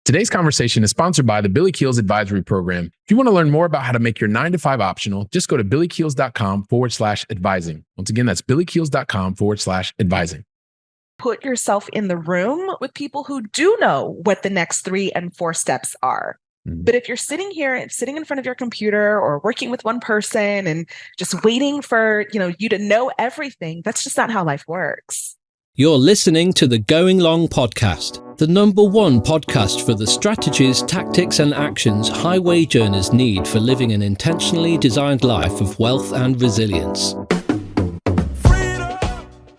Today's conversation is sponsored by the Billy Keels Advisory Program. If you want to learn more about how to make your 9-to-5 optional, just go to billykeels.com/advising. Once again, that's billykeels.com/advising. Put yourself in the room with people who do know what the next 3 and 4 steps are. But if you're sitting here and sitting in front of your computer or working with one person and just waiting for, you to know everything, that's just not how life works. You're listening to the Going Long podcast, the #1 podcast for the strategies, tactics, and actions high wage earners need for living an intentionally designed life of wealth and resilience.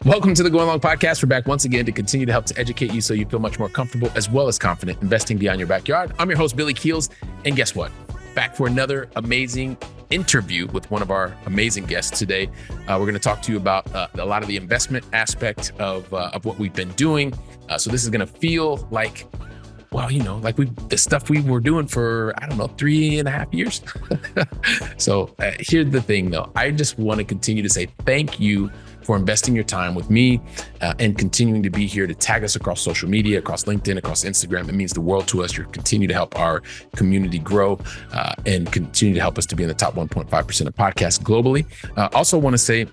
Welcome to the Going Long podcast. We're back once again to continue to help to educate you so you feel much more comfortable as well as confident investing beyond your backyard. I'm your host, Billy Keels. And guess what? Back for another amazing interview with one of our amazing guests today. We're going to talk to you about a lot of the investment aspect of what we've been doing. So this is going to feel like, the stuff we were doing for, 3.5 years. So here's the thing though. I just want to continue to say thank you for investing your time with me and continuing to be here to tag us across social media, across LinkedIn, across Instagram. It means the world to us. You continue to help our community grow and continue to help us to be in the top 1.5% of podcasts globally. Also want to say,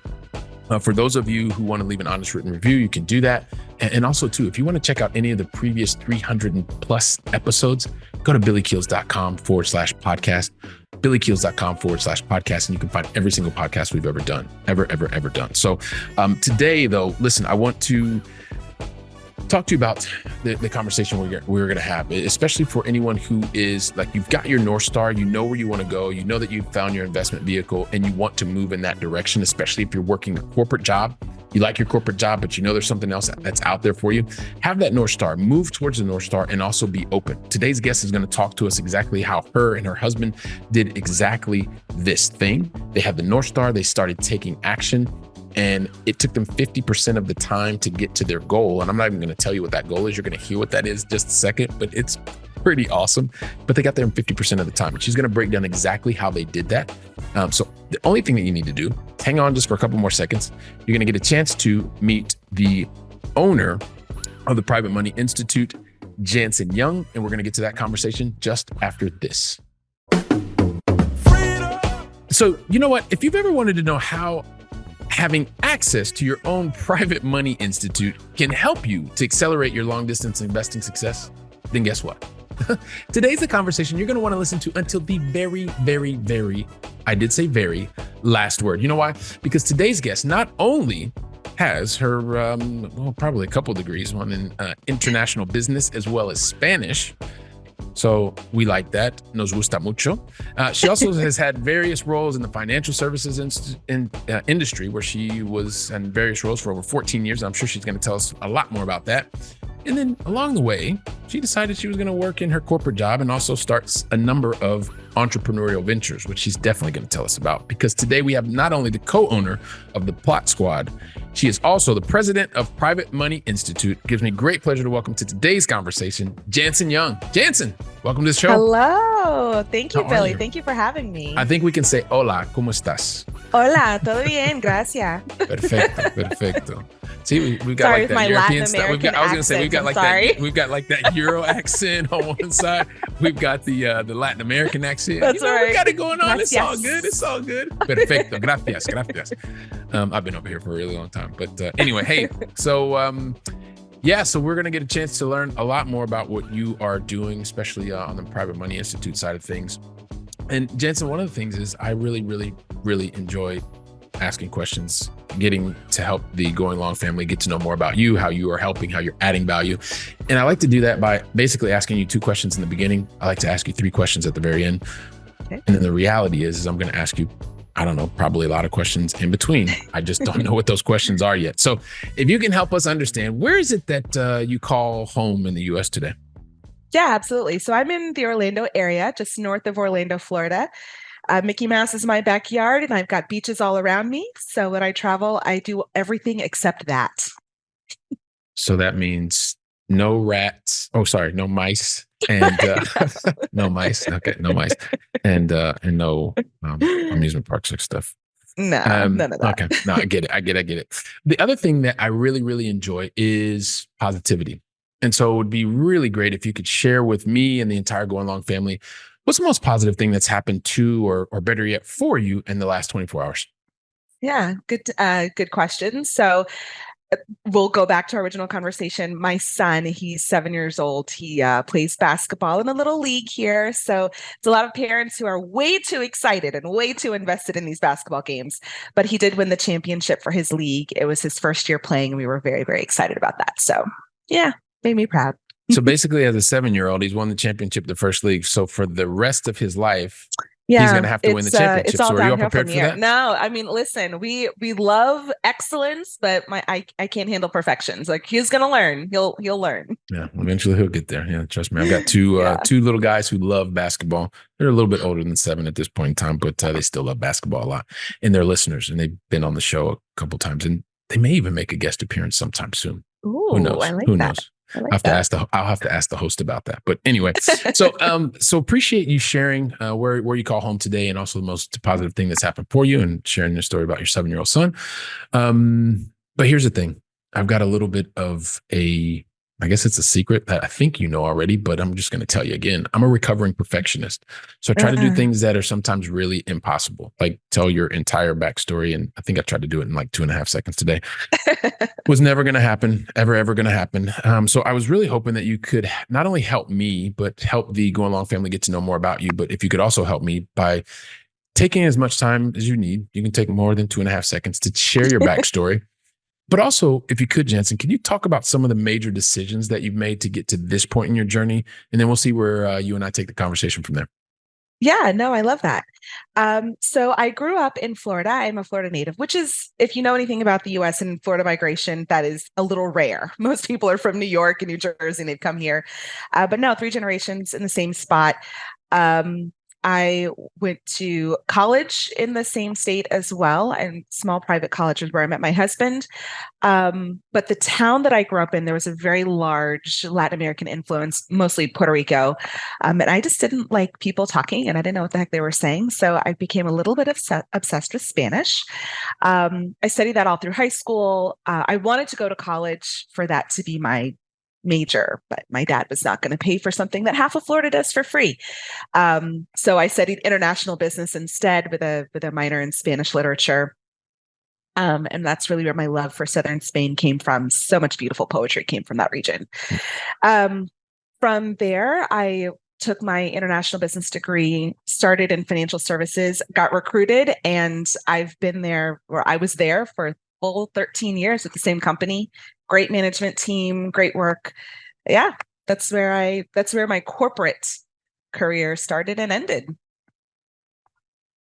for those of you who want to leave an honest written review, you can do that. And also too, if you want to check out any of the previous 300 plus episodes, go to billykeels.com/podcast. billykeels.com/podcast, and you can find every single podcast we've ever done, ever done. So today though, listen, I want to talk to you about the conversation we're going to have, especially for anyone who is like, you've got your North Star, you know where you want to go, you know that you've found your investment vehicle and you want to move in that direction, especially if you're working a corporate job. You like your corporate job, but you know there's something else that's out there for you. Have that North Star, move towards the North Star, and also be open. Today's guest is going to talk to us exactly how her and her husband did exactly this thing. They had the North Star, they started taking action, and it took them 50% of the time to get to their goal. And I'm not even going to tell you what that goal is. You're going to hear what that is in just a second, but it's pretty awesome. But they got there in 50% of the time. And she's going to break down exactly how they did that. So the only thing that you need to do, hang on just for a couple more seconds. You're going to get a chance to meet the owner of the Private Money Institute, Jantzen Young. And we're going to get to that conversation just after this. So you know what? If you've ever wanted to know how having access to your own Private Money Institute can help you to accelerate your long distance investing success, then guess what? Today's the conversation you're going to want to listen to until the very, very, very, I did say very, last word. You know why? Because today's guest not only has her, probably a couple degrees, one in international business as well as Spanish. So we like that. Nos gusta mucho. She also has had various roles in the financial services industry, where she was in various roles for over 14 years. I'm sure she's going to tell us a lot more about that. And then along the way, she decided she was going to work in her corporate job and also start a number of entrepreneurial ventures, which she's definitely going to tell us about. Because today we have not only the co-owner of the Plot Squad, she is also the president of Private Money Institute. It gives me great pleasure to welcome to today's conversation, Jantzen Young. Jantzen, welcome to the show. Hello. Thank you, Billy. Thank you for having me. I think we can say, hola, ¿cómo estás? Hola, todo bien, gracias. Perfecto. See, we've got Sorry, like that my European Latin stuff. American I was gonna say accent, we've got like that Euro accent on one side. We've got the Latin American accent. That's right. We got it going on. Gracias. It's all good. Perfecto. Gracias. I've been over here for a really long time, but anyway, hey. So so we're gonna get a chance to learn a lot more about what you are doing, especially on the Private Money Institute side of things. And Jantzen, one of the things is I really, really, really enjoy asking questions, getting to help the Going Long family get to know more about you, how you are helping, how you're adding value. And I like to do that by basically asking you 2 questions in the beginning. I like to ask you 3 questions at the very end. Okay. And then the reality is I'm going to ask you, probably a lot of questions in between. I just don't know what those questions are yet. So if you can help us understand, where is it that you call home in the US today? Yeah, absolutely. So I'm in the Orlando area, just north of Orlando, Florida. Mickey Mouse is my backyard, and I've got beaches all around me. So when I travel, I do everything except that. So that means no rats. Oh, sorry, no mice and no mice. Okay, no mice and no amusement parks and stuff. No, none of that. Okay, no, I get it. The other thing that I really, really enjoy is positivity. And so it would be really great if you could share with me and the entire Going Long family, what's the most positive thing that's happened to, or better yet, for you in the last 24 hours? Yeah, good question. So we'll go back to our original conversation. My son, he's 7 years old. He plays basketball in a little league here. So it's a lot of parents who are way too excited and way too invested in these basketball games. But he did win the championship for his league. It was his first year playing, and we were very, very excited about that. So yeah, made me proud. So basically, as a 7-year-old, he's won the championship, the first league. So for the rest of his life, he's going to have to win the championship. It's all So are you all downhill prepared from for here. that? No, I mean, listen, we love excellence, but I can't handle perfections. Like, he's gonna learn. He'll learn. Yeah, eventually he'll get there. Yeah, trust me. I've got two little guys who love basketball. They're a little bit older than 7 at this point in time, but they still love basketball a lot. And they're listeners, and they've been on the show a couple times, and they may even make a guest appearance sometime soon. Ooh, Who knows? I like Who that. knows? I like I'll have to ask the host about that. But anyway, so appreciate you sharing where you call home today, and also the most positive thing that's happened for you, and sharing your story about your 7-year-old son. But here's the thing: I've got a little bit of I guess it's a secret that I think you know already, but I'm just going to tell you again. I'm a recovering perfectionist. So I try to do things that are sometimes really impossible, like tell your entire backstory. And I think I tried to do it in like 2.5 seconds today. Was never going to happen, ever going to happen. So I was really hoping that you could not only help me, but help the Going Long family get to know more about you. But if you could also help me by taking as much time as you need. You can take more than 2.5 seconds to share your backstory. But also, if you could, Jantzen, can you talk about some of the major decisions that you've made to get to this point in your journey? And then we'll see where you and I take the conversation from there. Yeah, no, I love that. So I grew up in Florida. I'm a Florida native, which is, if you know anything about the US and Florida migration, that is a little rare. Most people are from New York and New Jersey, and they've come here. But no, 3 generations in the same spot. I went to college in the same state as well, and small private college is where I met my husband. But the town that I grew up in, there was a very large Latin American influence, mostly Puerto Rico. And I just didn't like people talking, and I didn't know what the heck they were saying. So I became a little bit obsessed with Spanish. I studied that all through high school. I wanted to go to college for that to be my major, but my dad was not going to pay for something that half of Florida does for free. So I studied international business instead with a minor in Spanish literature. And that's really where my love for Southern Spain came from. So much beautiful poetry came from that region. From there, I took my international business degree, started in financial services, got recruited, and I was there for a full 13 years with the same company. Great management team, great work. Yeah, that's where my corporate career started and ended.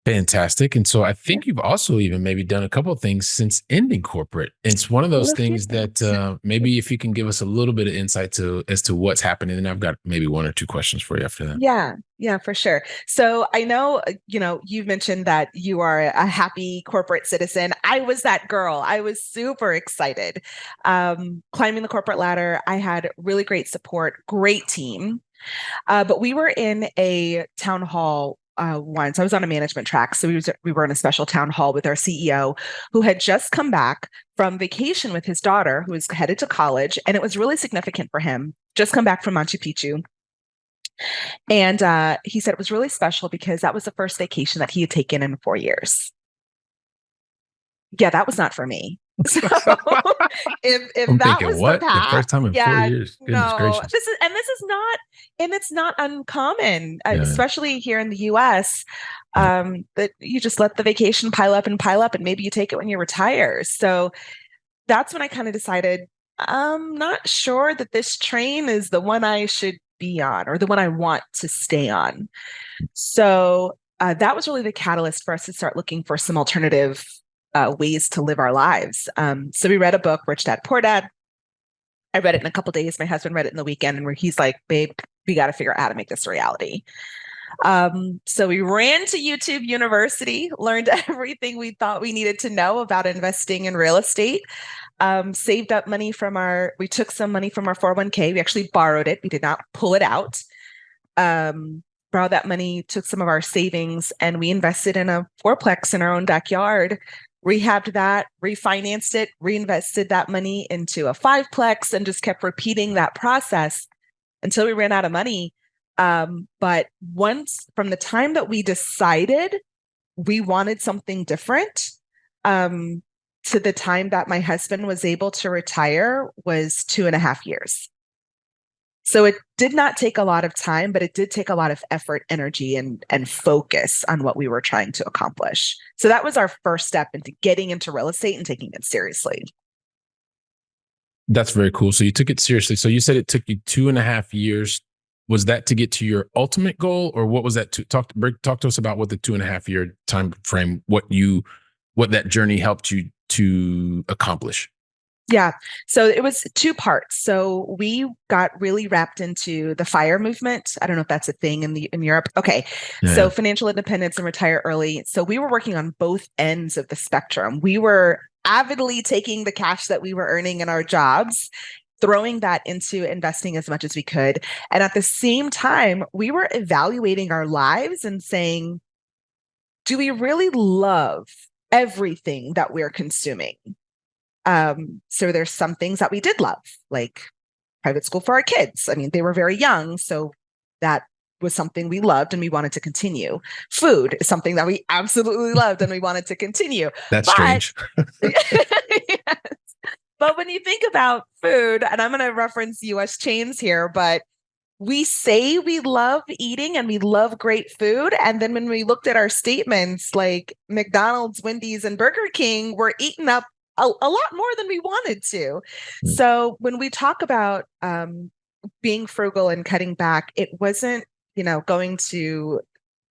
Fantastic. And so I think you've also even maybe done a couple of things since ending corporate. It's one of those things that maybe if you can give us a little bit of insight as to what's happening, and I've got maybe 1 or 2 questions for you after that. Yeah, for sure. So I know, you've mentioned that you are a happy corporate citizen. I was that girl. I was super excited. Climbing the corporate ladder, I had really great support, great team. But we were in a town hall once. I was on a management track. So we were in a special town hall with our CEO, who had just come back from vacation with his daughter, who was headed to college. And it was really significant for him. Just come back from Machu Picchu. And he said it was really special because that was the first vacation that he had taken in 4 years. Yeah, that was not for me. So if I'm that thinking, was what? the path, The first time in 4 years. Goodness gracious. It's not uncommon, especially here in the US, that you just let the vacation pile up, and maybe you take it when you retire. So that's when I kind of decided, I'm not sure that this train is the one I should be on, or the one I want to stay on. So that was really the catalyst for us to start looking for some alternative ways to live our lives. So we read a book, Rich Dad, Poor Dad. I read it in a couple of days. My husband read it in the weekend, and he's like, babe, we got to figure out how to make this a reality. So we ran to YouTube University, learned everything we thought we needed to know about investing in real estate, saved up money we took some money from our 401k. We actually borrowed it. We did not pull it out. Borrowed that money, took some of our savings, and we invested in a fourplex in our own backyard rehabbed that, refinanced it, reinvested that money into a fiveplex, and just kept repeating that process until we ran out of money. But once from the time that we decided we wanted something different, to the time that my husband was able to retire was 2.5 years. So it did not take a lot of time, but it did take a lot of effort, energy, and focus on what we were trying to accomplish. So that was our first step into getting into real estate and taking it seriously. That's very cool. So you took it seriously. So you said it took you 2.5 years. Was that to get to your ultimate goal, or what was that? Talk to us about what the 2.5 year time frame, what that journey helped you to accomplish. Yeah. So it was two parts. So we got really wrapped into the FIRE movement. I don't know if that's a thing in Europe. Okay. Yeah. So financial independence and retire early. So we were working on both ends of the spectrum. We were avidly taking the cash that we were earning in our jobs, throwing that into investing as much as we could. And at the same time, we were evaluating our lives and saying, do we really love everything that we're consuming? So there's some things that we did love, like private school for our kids. I mean, they were very young, so that was something we loved and we wanted to continue. Food is something that we absolutely loved and we wanted to continue. That's strange. Yes. But when you think about food, and I'm going to reference US chains here, but we say we love eating and we love great food. And then when we looked at our statements, like McDonald's, Wendy's, and Burger King were eaten up a lot more than we wanted to. So when we talk about being frugal and cutting back, it wasn't, going to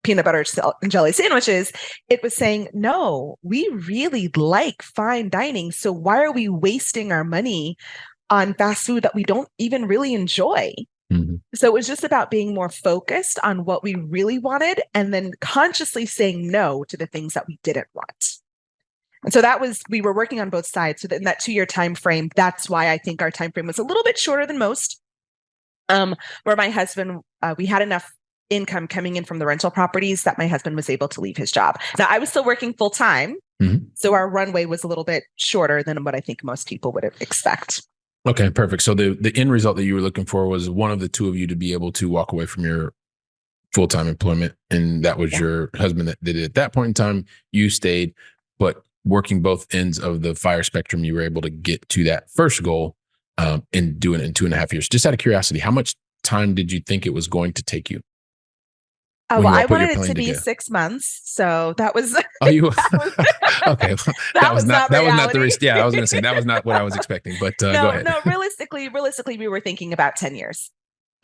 peanut butter and jelly sandwiches. It was saying, no, we really like fine dining. So why are we wasting our money on fast food that we don't even really enjoy? Mm-hmm. So it was just about being more focused on what we really wanted and then consciously saying no to the things that we didn't want. And so we were working on both sides. So in that 2-year time frame, that's why I think our time frame was a little bit shorter than most. Where my husband, we had enough income coming in from the rental properties that my husband was able to leave his job. Now, I was still working full time. Mm-hmm. So our runway was a little bit shorter than what I think most people would expect. Okay, perfect. So the end result that you were looking for was one of the two of you to be able to walk away from your full-time employment. And that was your husband that did it at that point in time. You stayed, but working both ends of the FIRE spectrum, you were able to get to that first goal and doing it in 2.5 years. Just out of curiosity, how much time did you think it was going to take you? Well, I wanted it to be 6 months, so that was. Oh, you okay? That was not the risk. Yeah, I was going to say that was not what I was expecting. But go ahead. No, realistically, we were thinking about 10 years.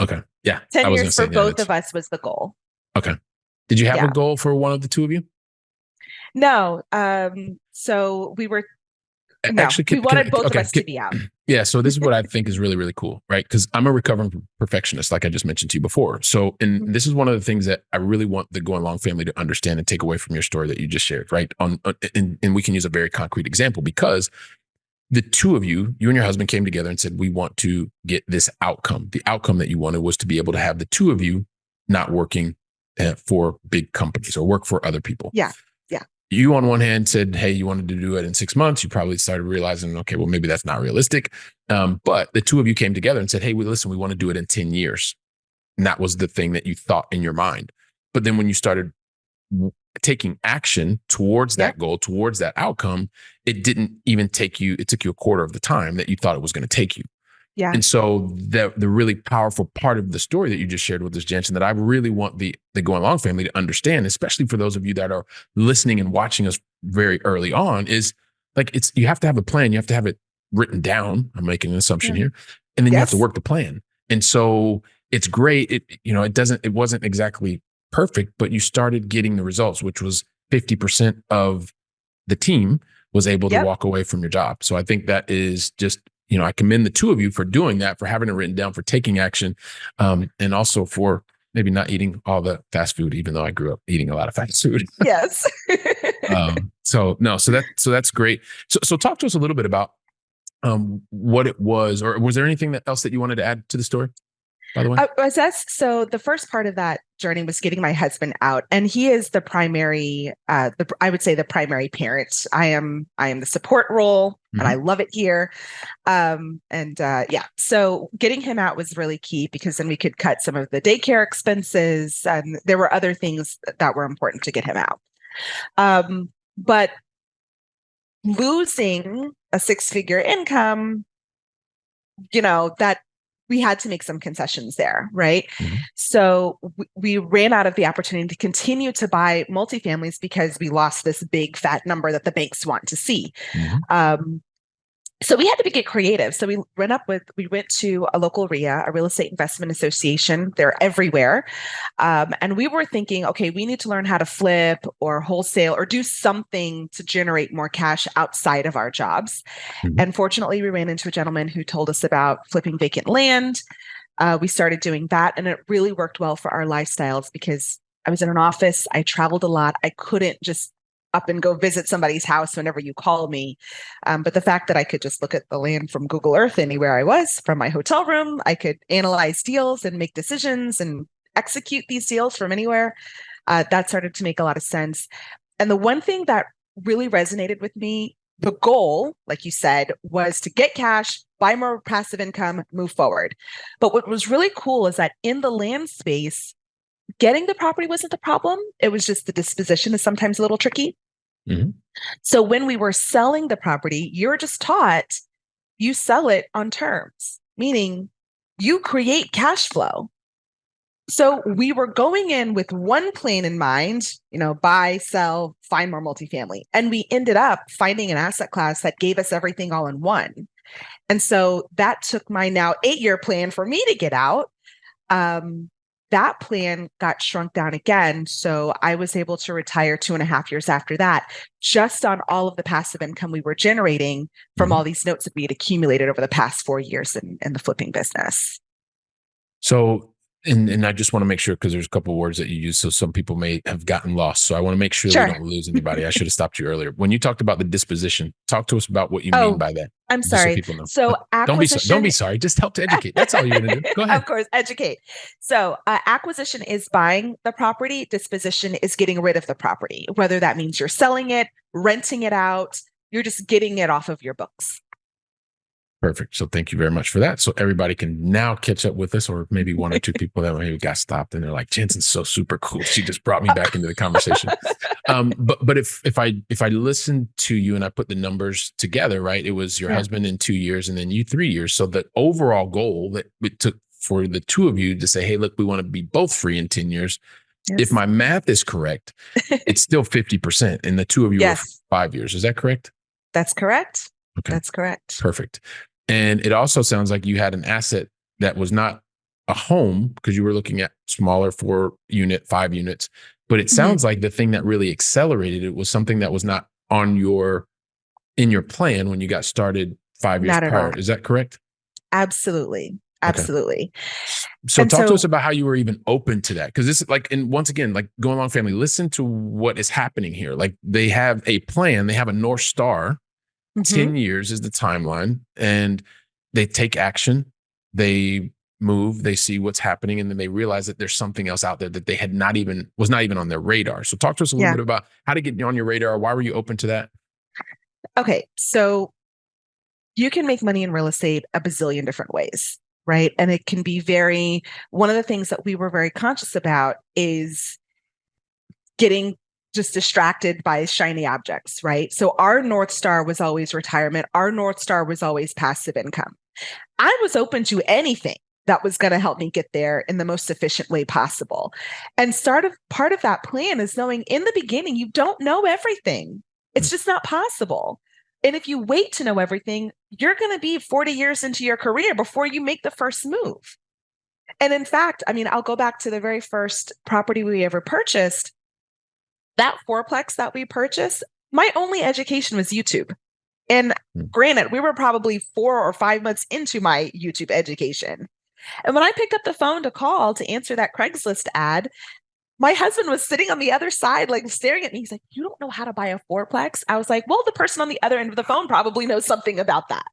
Okay, yeah, 10 years for both of us was the goal. Okay, did you have a goal for one of the two of you? No, so we were. No, actually, we wanted both of us to be out. Yeah. So this is what I think is really, really cool, right? Because I'm a recovering perfectionist, like I just mentioned to you before. So, and this is one of the things that I really want the Going Long family to understand and take away from your story that you just shared, right? And we can use a very concrete example because the two of you and your husband came together and said, we want to get this outcome. The outcome that you wanted was to be able to have the two of you not working for big companies or work for other people. Yeah. You on one hand said, hey, you wanted to do it in 6 months. You probably started realizing, okay, well, maybe that's not realistic. But the two of you came together and said, hey, listen, we want to do it in 10 years. And that was the thing that you thought in your mind. But then when you started taking action towards that goal, towards that outcome, it didn't even take you, it took you a quarter of the time that you thought it was going to take you. Yeah. And so the really powerful part of the story that you just shared with us, Jantzen, that I really want the Going Long family to understand, especially for those of you that are listening and watching us very early on, is like you have to have a plan. You have to have it written down. I'm making an assumption here. And then you have to work the plan. And so it's great. It wasn't exactly perfect, but you started getting the results, which was 50% of the team was able to walk away from your job. So I think that is just, I commend the two of you for doing that, for having it written down, for taking action, and also for maybe not eating all the fast food, even though I grew up eating a lot of fast food. Yes. So that's great. So talk to us a little bit about what it was, or was there anything else that you wanted to add to the story? by the way? So the first part of that journey was getting my husband out, and he is the primary, I would say the primary parent. I am the support role, and I love it here. So getting him out was really key because then we could cut some of the daycare expenses, and there were other things that were important to get him out. But losing a six-figure income, that we had to make some concessions there, right? So we ran out of the opportunity to continue to buy multifamilies because we lost this big fat number that the banks want to see. So we had to get creative. So we went to a local RIA, a real estate investment association. They're everywhere. And we were thinking, okay, we need to learn how to flip or wholesale or do something to generate more cash outside of our jobs. And fortunately, we ran into a gentleman who told us about flipping vacant land. We started doing that, and it really worked well for our lifestyles because I was in an office. I traveled a lot. I couldn't just up and go visit somebody's house whenever you call me. But the fact that I could just look at the land from Google Earth anywhere I was from my hotel room, I could analyze deals and make decisions and execute these deals from anywhere. That started to make a lot of sense. And the one thing that really resonated with me, the goal, like you said, was to get cash, buy more passive income, move forward. But what was really cool is that in the land space, getting the property wasn't the problem. It was just the disposition is sometimes a little tricky. So when we were selling the property, you're just taught you sell it on terms, meaning you create cash flow. So we were going in with one plan in mind, buy, sell, find more multifamily. And we ended up finding an asset class that gave us everything all in one. And so that took my now 8-year plan for me to get out. That plan got shrunk down again. So I was able to retire 2.5 years after that, just on all of the passive income we were generating from all these notes that we had accumulated over the past 4 years in the flipping business. So, and I just want to make sure, because there's a couple of words that you use, so some people may have gotten lost. So I want to make sure we don't lose anybody. I should have stopped you earlier. When you talked about the disposition, talk to us about what you mean by that. I'm sorry. So people know. So acquisition. Don't be sorry. Just help to educate. That's all you're going to do. Go ahead. Of course, educate. So acquisition is buying the property. Disposition is getting rid of the property, whether that means you're selling it, renting it out, you're just getting it off of your books. Perfect. So thank you very much for that. So everybody can now catch up with us, or maybe one or two people that maybe got stopped and they're like, Jantzen's so super cool. She just brought me back into the conversation. But if I listen to you and I put the numbers together, right, it was your husband in 2 years and then you 3 years. So the overall goal that it took for the two of you to say, hey, look, we want to be both free in 10 years. Yes. If my math is correct, it's still 50%. And the two of you were 5 years. Is that correct? That's correct. Okay. That's correct. Perfect. And it also sounds like you had an asset that was not a home, because you were looking at smaller 4-unit, 5 units. But it sounds like the thing that really accelerated it was something that was not in your plan when you got started 5 years prior. Is that correct? Absolutely. Absolutely. Okay. So talk to us about how you were even open to that. Because this is like, and once again, like Going Long family, listen to what is happening here. Like they have a plan, they have a North Star. 10 years is the timeline, and they take action, they move, they see what's happening, and then they realize that there's something else out there that they was not even on their radar. So talk to us a little bit about how to get on your radar. Why were you open to that? Okay. So you can make money in real estate a bazillion different ways, right? And it can be one of the things that we were very conscious about is getting just distracted by shiny objects, right? So our North Star was always retirement. Our North Star was always passive income. I was open to anything that was going to help me get there in the most efficient way possible. And part of that plan is knowing in the beginning, you don't know everything. It's just not possible. And if you wait to know everything, you're going to be 40 years into your career before you make the first move. And in fact, I'll go back to the very first property we ever purchased. That fourplex that we purchased, my only education was YouTube. And granted, we were probably 4 or 5 months into my YouTube education. And when I picked up the phone to call to answer that Craigslist ad, my husband was sitting on the other side, like staring at me. He's like, you don't know how to buy a fourplex? I was like, well, the person on the other end of the phone probably knows something about that.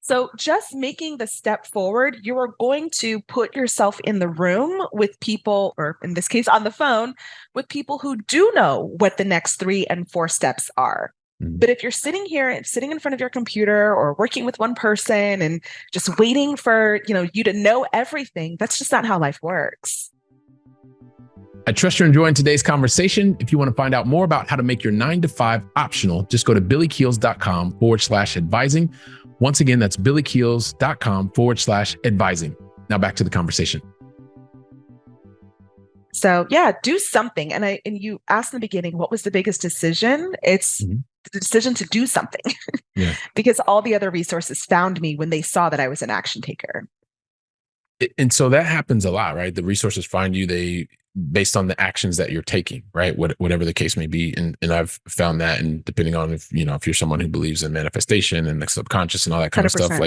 So just making the step forward, you are going to put yourself in the room with people, or in this case, on the phone with people who do know what the next 3 and 4 steps are. But if you're sitting here and sitting in front of your computer or working with one person and just waiting for, you to know everything, that's just not how life works. I trust you're enjoying today's conversation. If you want to find out more about how to make your 9-to-5 optional, just go to billykeels.com/advising. Once again, that's billykeels.com/advising. Now back to the conversation. So yeah, do something. And you asked in the beginning, what was the biggest decision? It's the decision to do something. Yeah. Because all the other resources found me when they saw that I was an action taker. And so that happens a lot, right? The resources find you, based on the actions that you're taking, right? Whatever the case may be. And I've found that, and depending on if you're someone who believes in manifestation and the subconscious and all that kind 100%. of stuff,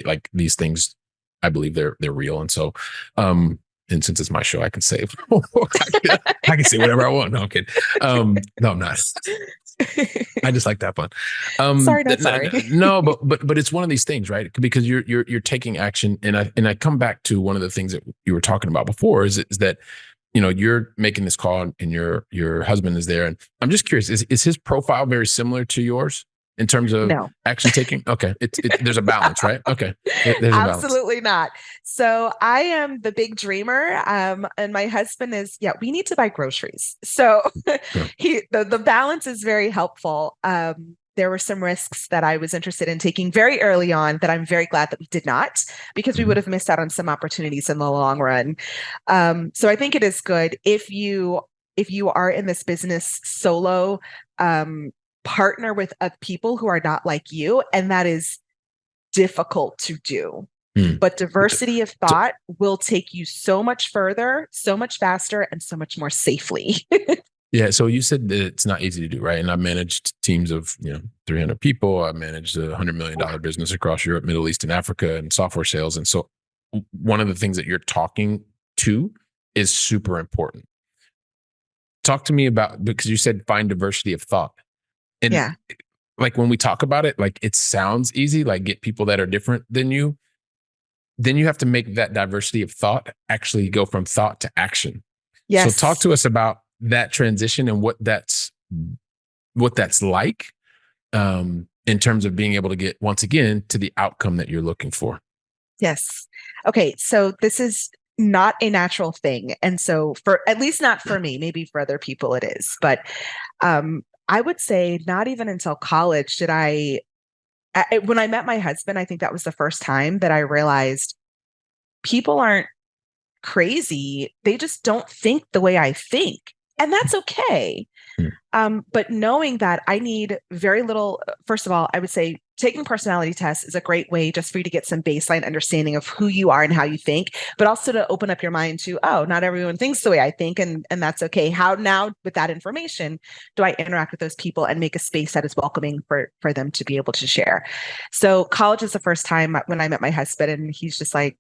like these things, I believe they're real. And so, and since it's my show, I can say, I can say whatever I want. No, I'm kidding. No, I'm not. I just like that fun. Sorry, not sorry. No, but it's one of these things, right? Because you're taking action, and I come back to one of the things that you were talking about before is that you're making this call and your husband is there, and I'm just curious, is his profile very similar to yours in terms of action taking? Okay, there's a balance, right? Okay, there's absolutely not. So I am the big dreamer, and my husband is we need to buy groceries. So the balance is very helpful. There were some risks that I was interested in taking very early on that I'm very glad that we did not, because we would have missed out on some opportunities in the long run. So I think it is good if you are in this business solo, partner with people who are not like you, and that is difficult to do. But diversity of thought will take you so much further, so much faster, and so much more safely. Yeah. So you said that it's not easy to do, right? And I managed teams of 300 people. I managed a $100 million business across Europe, Middle East, and Africa, and software sales. And so one of the things that you're talking to is super important. Talk to me about, because you said find diversity of thought. And like when we talk about it, like it sounds easy, like get people that are different than you. Then you have to make that diversity of thought actually go from thought to action. Yes. So talk to us about that transition and what that's like in terms of being able to get, once again, to the outcome that you're looking for. Yes. Okay. So this is not a natural thing. And so at least not for me, maybe for other people it is, but I would say not even until college did when I met my husband, I think that was the first time that I realized people aren't crazy. They just don't think the way I think. And that's okay. But knowing that I need very little, first of all, I would say taking personality tests is a great way just for you to get some baseline understanding of who you are and how you think, but also to open up your mind to, not everyone thinks the way I think, and that's okay. How now, with that information, do I interact with those people and make a space that is welcoming for them to be able to share? So college is the first time when I met my husband, and he's just like,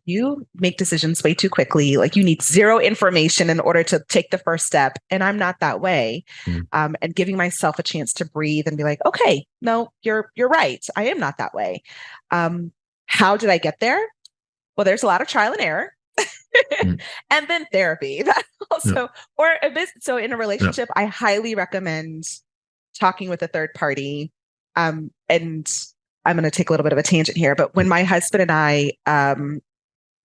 you make decisions way too quickly. Like you need zero information in order to take the first step. And I'm not that way. And giving myself a chance to breathe and be like, okay, no, you're right. I am not that way. How did I get there? Well, there's a lot of trial and error. And then therapy. That also, or a business. So in a relationship, I highly recommend talking with a third party. And I'm going to take a little bit of a tangent here, but when my husband and I,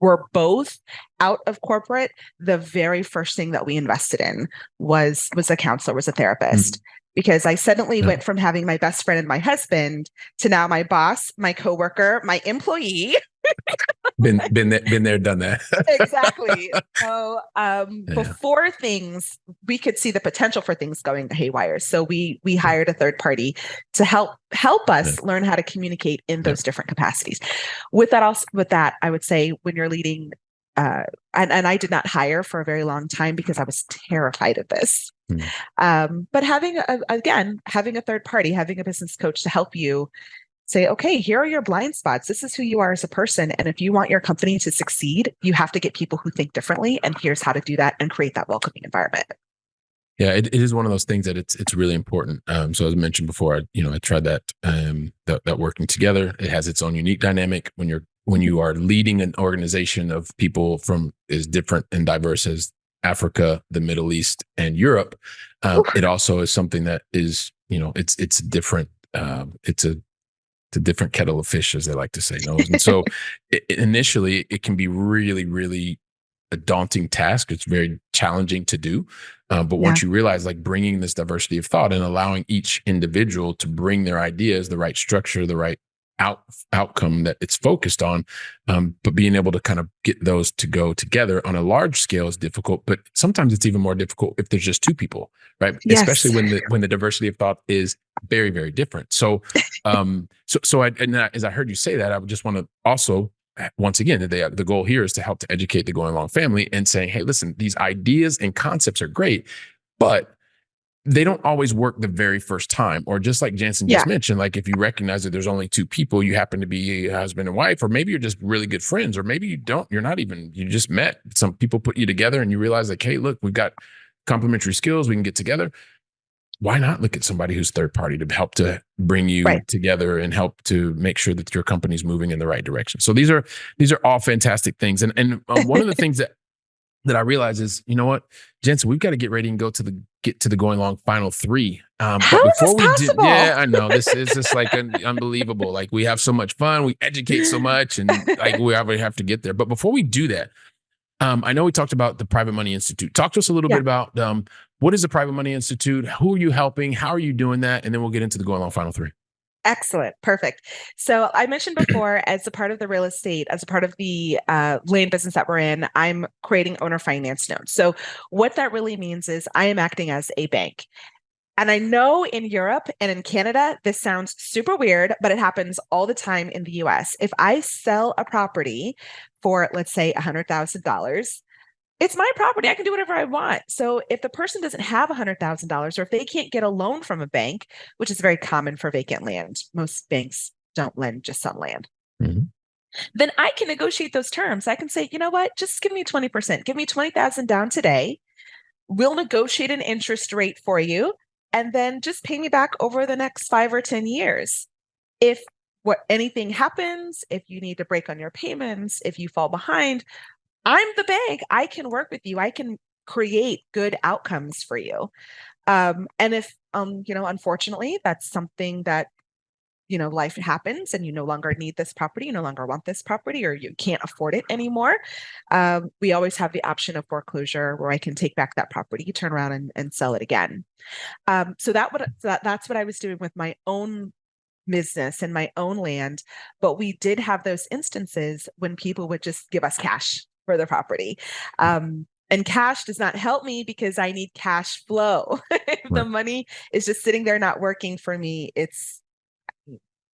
we're both out of corporate, the very first thing that we invested in was a counselor, was a therapist. Because I suddenly went from having my best friend and my husband to now my boss, my coworker, my employee. been there, done that. Exactly. So before we could see the potential for things going haywire. So we hired a third party to help us learn how to communicate in those different capacities. With that, I would say when you're leading, and I did not hire for a very long time because I was terrified of this. But having a third party, having a business coach to help you say, okay, here are your blind spots. This is who you are as a person. And if you want your company to succeed, you have to get people who think differently. And here's how to do that and create that welcoming environment. Yeah, it is one of those things that it's really important. So as I mentioned before, I tried that working together. It has its own unique dynamic when you are leading an organization of people from as different and diverse as Africa, the Middle East, and Europe. It also is something that is, it's different. It's a different kettle of fish, as they like to say. And so initially it can be really, really a daunting task. It's very challenging to do. But once you realize, like, bringing this diversity of thought and allowing each individual to bring their ideas, the right structure, the right outcome that it's focused on, but being able to kind of get those to go together on a large scale is difficult. But sometimes it's even more difficult if there's just two people, right? Yes. Especially when the diversity of thought is very, very different. So, as I heard you say that, I would just want to also, once again, the goal here is to help to educate the Going Long family and saying, hey, listen, these ideas and concepts are great, but they don't always work the very first time. Or just like Jantzen just mentioned, like, if you recognize that there's only two people, you happen to be a husband and wife, or maybe you're just really good friends, or maybe you just met. Some people put you together and you realize, like, hey, look, we've got complementary skills, we can get together. Why not look at somebody who's third party to help to bring you together and help to make sure that your company's moving in the right direction? So these are all fantastic things. And one of the things that I realize is, you know what, Jantzen, we've got to get ready and get to the Going Long final three. How is this possible? I know this is just like unbelievable. Like, we have so much fun, we educate so much, and like we have to get there. But before we do that, I know we talked about the Private Money Institute. Talk to us a little bit about what is the Private Money Institute? Who are you helping? How are you doing that? And then we'll get into the Going Long final three. Excellent. Perfect. So I mentioned before, as a part of the real estate, as a part of the land business that we're in, I'm creating owner finance notes. So what that really means is I am acting as a bank. And I know in Europe and in Canada, this sounds super weird, but it happens all the time in the US. If I sell a property for, let's say, $100,000, it's my property. I can do whatever I want. So if the person doesn't have $100,000, or if they can't get a loan from a bank, which is very common for vacant land, most banks don't lend just some land, then I can negotiate those terms. I can say, you know what, just give me 20%, give me 20,000 down today. We'll negotiate an interest rate for you, and then just pay me back over the next 5 or 10 years. If anything happens, if you need to break on your payments, if you fall behind, I'm the bank. I can work with you. I can create good outcomes for you. And if, unfortunately, that's something that, life happens and you no longer need this property, you no longer want this property, or you can't afford it anymore, we always have the option of foreclosure, where I can take back that property, turn around and sell it again. So that's what I was doing with my own business and my own land. But we did have those instances when people would just give us cash for the property. And cash does not help me because I need cash flow. If the money is just sitting there not working for me, it's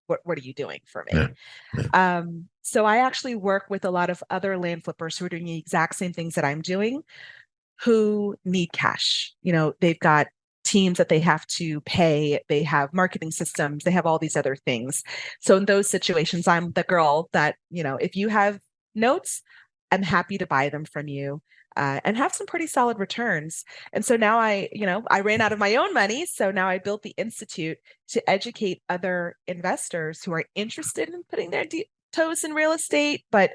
what are you doing for me? So I actually work with a lot of other land flippers who are doing the exact same things that I'm doing, who need cash. They've got teams that they have to pay, they have marketing systems, they have all these other things. So in those situations, I'm the girl that, if you have notes, I'm happy to buy them from you and have some pretty solid returns. And so now I ran out of my own money. So now I built the Institute to educate other investors who are interested in putting their toes in real estate, but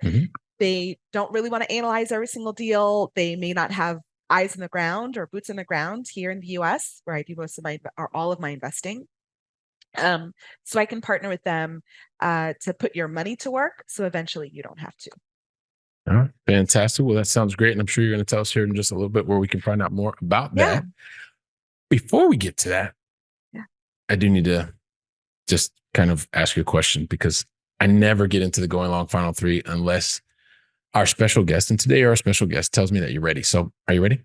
they don't really want to analyze every single deal. They may not have eyes in the ground or boots in the ground here in the US, where I do most of all of my investing. So I can partner with them to put your money to work. So eventually you don't have to. All right. Fantastic. Well, that sounds great. And I'm sure you're going to tell us here in just a little bit where we can find out more about that. Before we get to that, I do need to just kind of ask you a question, because I never get into the Going Long final three unless our special guest, and today our special guest, tells me that you're ready. So are you ready?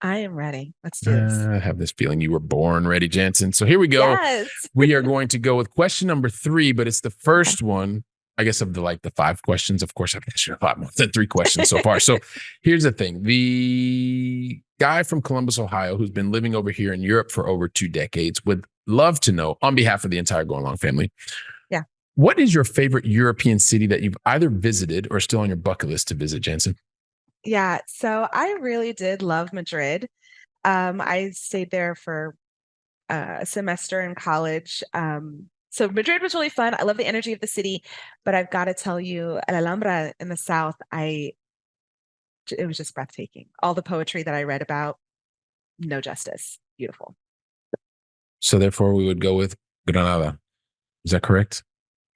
I am ready. Let's do this. I have this feeling you were born ready, Jantzen. So here we go. Yes. We are going to go with question number 3, but it's the first one, I guess, of the 5 questions. Of course, I've asked you a lot more than 3 questions so far. So here's the thing. The guy from Columbus, Ohio, who's been living over here in Europe for over 2 decades, would love to know, on behalf of the entire Going Long family, what is your favorite European city that you've either visited or still on your bucket list to visit, Jantzen? Yeah, so I really did love Madrid. I stayed there for a semester in college. So Madrid was really fun. I love the energy of the city, but I've got to tell you, El Alhambra in the south, it was just breathtaking. All the poetry that I read about, no justice. Beautiful. So therefore, we would go with Granada. Is that correct?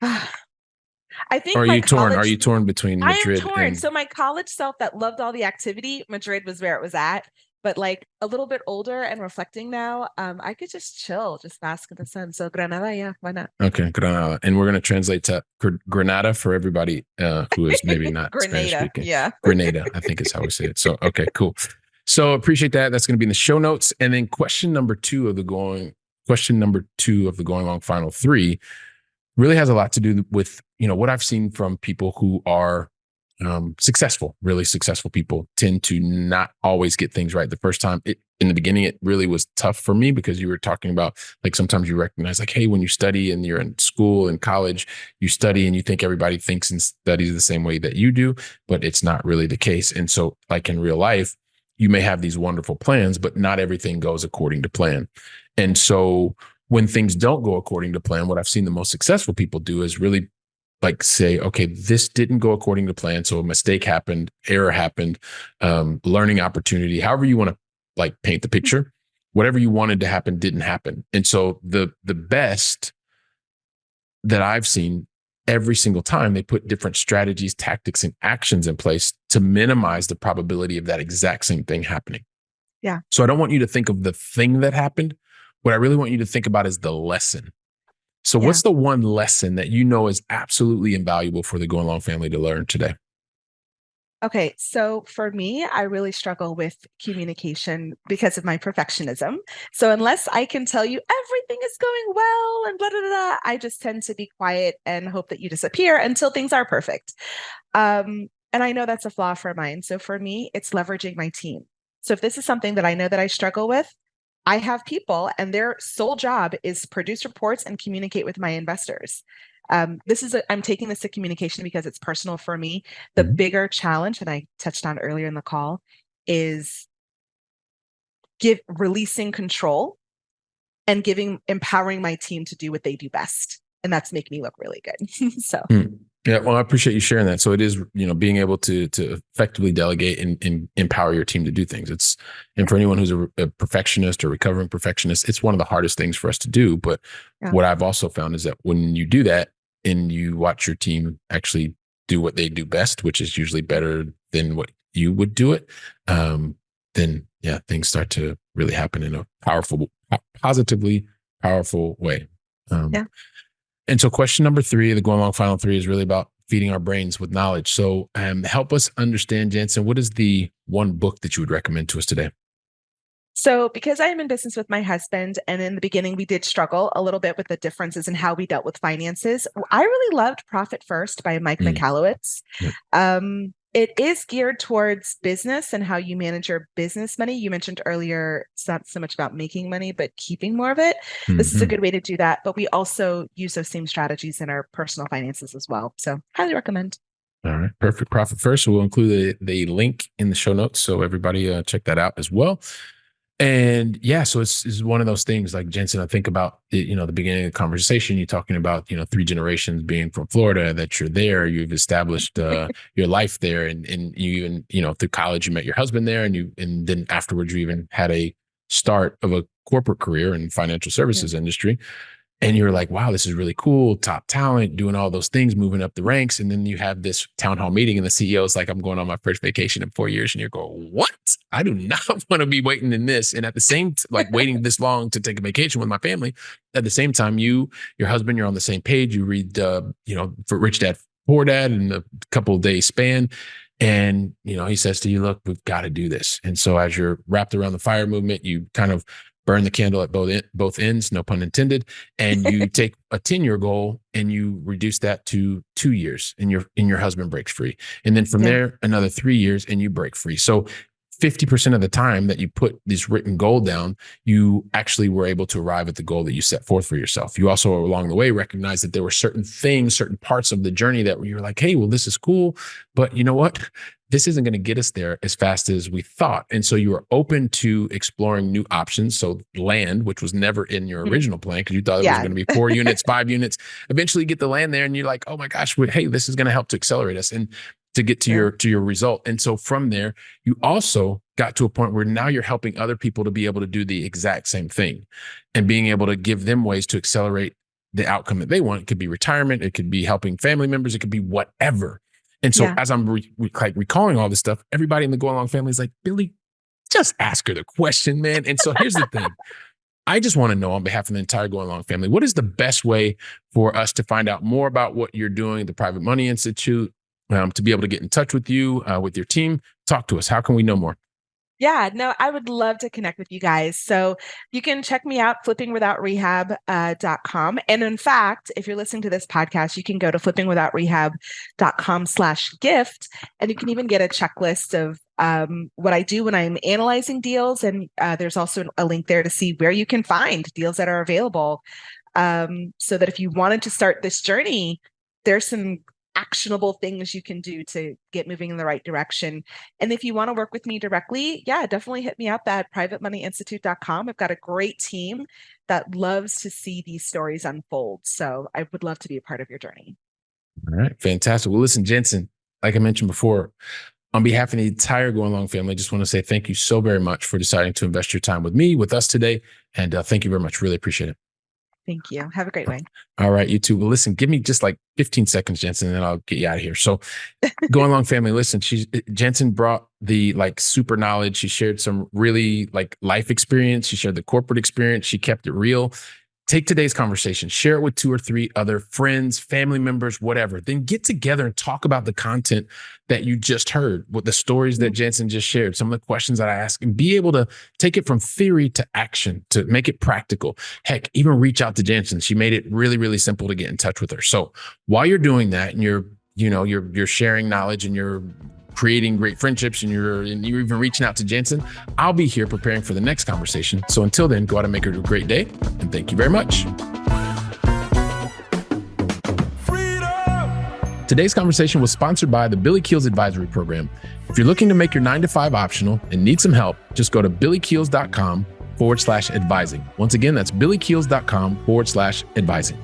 I think Or are you torn? Are you torn between Madrid? I am torn. So my college self that loved all the activity, Madrid was where it was at. But like a little bit older and reflecting now, I could just chill, just bask in the sun. So Granada, yeah, why not? Okay, Granada. And we're going to translate to Granada for everybody who is maybe not Spanish speaking. Yeah. Grenada, I think is how we say it. So, okay, cool. So appreciate that. That's going to be in the show notes. And then question number two of the going long final three really has a lot to do with, what I've seen from people who are successful, really successful people tend to not always get things right the first time. In the beginning, it really was tough for me because you were talking about like sometimes you recognize like, hey, when you study and you're in school and college, you study and you think everybody thinks and studies the same way that you do, but it's not really the case. And so like in real life, you may have these wonderful plans, but not everything goes according to plan. And so when things don't go according to plan, what I've seen the most successful people do is really like say, okay, this didn't go according to plan. So a mistake happened, error happened, learning opportunity, however you want to like paint the picture, whatever you wanted to happen didn't happen. And so the best that I've seen every single time, they put different strategies, tactics, and actions in place to minimize the probability of that exact same thing happening. Yeah. So I don't want you to think of the thing that happened. What I really want you to think about is the lesson. So what's the one lesson that you know is absolutely invaluable for the Going Long family to learn today? Okay, so for me, I really struggle with communication because of my perfectionism. So unless I can tell you everything is going well and blah, blah, blah, I just tend to be quiet and hope that you disappear until things are perfect. And I know that's a flaw for mine. So for me, it's leveraging my team. So if this is something that I know that I struggle with, I have people and their sole job is produce reports and communicate with my investors. I'm taking this to communication because it's personal for me. The bigger challenge, and I touched on earlier in the call, is releasing control and empowering my team to do what they do best. And that's making me look really good. So. Yeah, well, I appreciate you sharing that. So it is, being able to effectively delegate and empower your team to do things. And for anyone who's a perfectionist or recovering perfectionist, it's one of the hardest things for us to do. But what I've also found is that when you do that and you watch your team actually do what they do best, which is usually better than what you would do it, then things start to really happen in a positively powerful way. And so question number three, the Going Long final three, is really about feeding our brains with knowledge. So help us understand, Jantzen, what is the one book that you would recommend to us today? So because I am in business with my husband, and in the beginning, we did struggle a little bit with the differences in how we dealt with finances, I really loved Profit First by Mike Michalowicz. It is geared towards business and how you manage your business money. You mentioned earlier, it's not so much about making money, but keeping more of it. This is a good way to do that. But we also use those same strategies in our personal finances as well. So highly recommend. All right. Perfect. Profit First. So we'll include the link in the show notes. So everybody check that out as well. And so it's one of those things like Jantzen, I think about, the beginning of the conversation, you're talking about, 3 generations being from Florida, that you're there, you've established your life there. And you even, through college, you met your husband there and then afterwards you even had a start of a corporate career in the financial services industry. And you're like, wow, this is really cool. Top talent, doing all those things, moving up the ranks. And then you have this town hall meeting and the CEO is like, I'm going on my first vacation in 4 years. And you're going, what? I do not want to be waiting in this. And at the same, waiting this long to take a vacation with my family. At the same time, your husband, you're on the same page. You read, for Rich Dad, Poor Dad in a couple of days span. And, he says to you, look, we've got to do this. And so as you're wrapped around the FIRE movement, you kind of burn the candle at both ends, no pun intended. And you take a 10-year goal and you reduce that to 2 years and your husband breaks free. And then from there, another 3 years and you break free. So 50% of the time that you put this written goal down, you actually were able to arrive at the goal that you set forth for yourself. You also along the way recognize that there were certain things, certain parts of the journey that where you're like, hey, well, this is cool, but you know what? this isn't going to get us there as fast as we thought. And so you were open to exploring new options. So land, which was never in your original plan, because you thought it was going to be 4 units, 5 units. Eventually you get the land there and you're like, oh my gosh, hey, this is going to help to accelerate us and to get to your result. And so from there, you also got to a point where now you're helping other people to be able to do the exact same thing and being able to give them ways to accelerate the outcome that they want. It could be retirement. It could be helping family members. It could be whatever. And so as I'm recalling all this stuff, everybody in the Go Along family is like, Billy, just ask her the question, man. And so here's the thing. I just want to know on behalf of the entire Go Along family, what is the best way for us to find out more about what you're doing, the Private Money Institute, to be able to get in touch with you, with your team? Talk to us. How can we know more? Yeah, no, I would love to connect with you guys. So you can check me out, flippingwithoutrehab.com. And in fact, if you're listening to this podcast, you can go to flippingwithoutrehab.com/gift, and you can even get a checklist of what I do when I'm analyzing deals. And there's also a link there to see where you can find deals that are available. So that if you wanted to start this journey, there's some actionable things you can do to get moving in the right direction. And if you want to work with me directly, definitely hit me up at privatemoneyinstitute.com. I've got a great team that loves to see these stories unfold. So I would love to be a part of your journey. All right. Fantastic. Well, listen, Jantzen, like I mentioned before, on behalf of the entire Go Along family, I just want to say thank you so very much for deciding to invest your time with me, with us today. And thank you very much. Really appreciate it. Thank you. Have a great one. All right, you too. Well, listen, give me just like 15 seconds, Jantzen, and then I'll get you out of here. So Go Along family, listen, Jantzen brought the like super knowledge. She shared some really like life experience. She shared the corporate experience. She kept it real. Take today's conversation, share it with 2 or 3 other friends, family members, whatever. Then get together and talk about the content that you just heard, with the stories that Jantzen just shared, some of the questions that I asked, and be able to take it from theory to action, to make it practical. Heck, even reach out to Jantzen. She made it really, really simple to get in touch with her. So while you're doing that and you're sharing knowledge and you're creating great friendships and you're even reaching out to Jantzen, I'll be here preparing for the next conversation. So until then, go out and make it a great day. And thank you very much. Today's conversation was sponsored by the Billy Keels Advisory Program. If you're looking to make your 9-to-5 optional and need some help, just go to billykeels.com/advising. Once again, that's billykeels.com/advising.